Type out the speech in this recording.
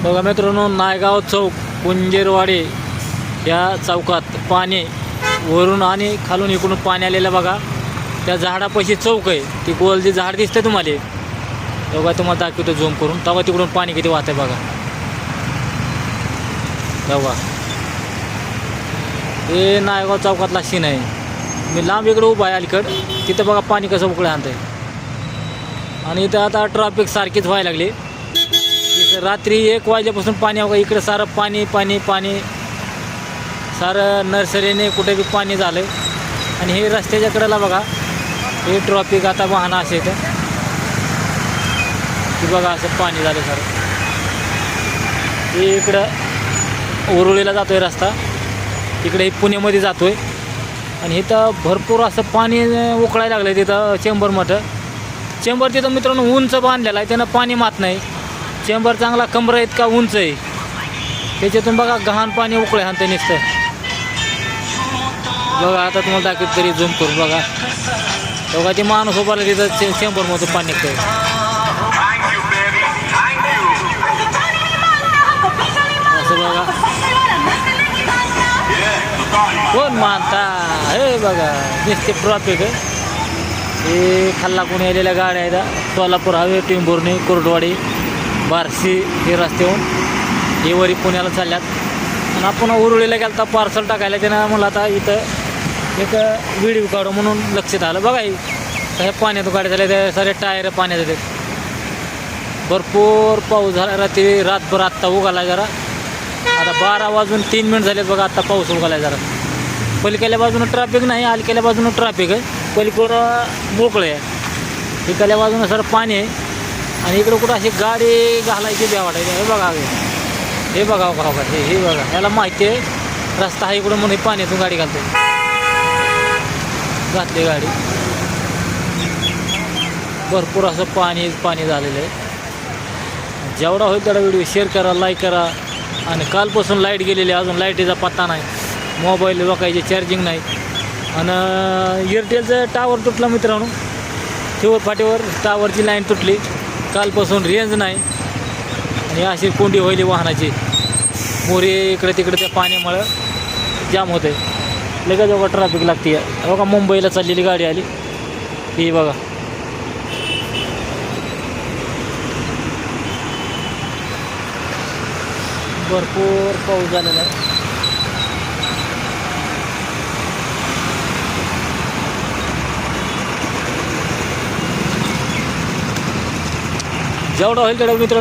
बघा मित्रांनो, नायगाव चौक कुंजेरवाडी या चौकात पाणी वरून आणि खालून इकडून पाणी आलेलं बघा. त्या झाडापाशी चौक आहे, ती गोल जी झाड दिसते तुम्हाला, बघा तुम्हाला दाखवतो झूम करून. तेव्हा तिकडून पाणी किती वाहतंय बघा. बघा हे नायगाव चौकातला सीन आहे. मी लांब इकडे उभा आहे अलीकडं, तिथं बघा पाणी कसं उकळ्या आणतंय. आणि इथं आता ट्रॅफिक सारखीच व्हायला लागली. रात्री 1 वाजल्यापासून पाणी बघा, इकडे सारं पाणी पाणी पाणी, सारं नर्सरीने कुठे बी पाणी झालं. आणि हे रस्त्याच्या कडेला बघा, हे ट्रॉफिक आता वाहनं असे येतं की बघा असं पाणी झालं सारं. हे इकडं उरुळीला जातो आहे रस्ता, इकडे पुण्यामध्ये जातो आहे. आणि इथं भरपूर असं पाणी उकळायला लागलं आहे. तिथं चेंबर मोठं चेंबर तिथं मित्रांनो उंच बांधलेलं आहे, त्यानं पाणी मात नाही. चेंबर चांगला कमरा इतका उंच आहे, त्याच्यातून बघा घाण पाणी उकळे हाणतं नुसतं. बघा आता तुम्हाला दाखवत तरी झूम करून बघा. बघा ते माणूस उभारला तिथं चेंबरमधून पाणी निघतंय. असं बघा कोण मानता. हे बघा नुसते ट्रॉफिक आहे. हे खाल्ला कोणी आलेल्या गाड्या आहेत. सोलापूर हवे, टिंबुर्णी, कुर्डवाडी, बार्शी हे रस्त्याहून हे वरी पुण्याला चालल्यात. आणि आपण उरुळीला गेला तर पार्सल टाकायला, त्यानं मला आता इथं एक व्हिडिओ काढू म्हणून लक्षात आलं. बघा ह्या पाण्यात गाड्या झाल्या, त्या सारे टायर पाण्यात येतात. भरपूर पाऊस झाला रात्री, रातभर आत्ता उगाला जरा. आता 12 वाजून 3 मिनिट झालेत बघा, आत्ता पाऊस उगाला जरा. पलीकडल्या बाजूनं ट्रॅफिक नाही, अलीकडल्या बाजूनं ट्रॅफिक आहे. पलीकडं मोकळे आहे, इकडल्या बाजूनं सर पाणी आहे. आणि इकडं कुठं अशी गाडी घालायची द्या वाटायची. हे बघा हे बघा बघा हे बघा, याला माहिती आहे रस्ता आहे इकडं म्हणून पाण्यातून गाडी घालते. घातली गाडी. भरपूर असं पाणी पाणी झालेलं आहे. जेवढा होईल तेवढा व्हिडिओ शेअर करा, लाईक करा. आणि कालपासून लाईट गेलेली, अजून लाईटीचा पत्ता नाही. मोबाईल लोकांचे चार्जिंग नाही. आणि एअरटेलचं टावर तुटलं मित्रांनो, ठेवर फाटीवर टावरची लाईन तुटली. कालपासून रेंज नाही. आणि अशी कोंडी व्हायली वाहनाची. मोरे इकडे तिकडे त्या पाण्यामुळं जाम होते. लगेच बघा ट्रॅफिक लागते. बघा मुंबईला चाललेली गाडी आली ही बघा. भरपूर पाऊस झालेला आहे. जेवढा होईल तेवढं मित्रांनो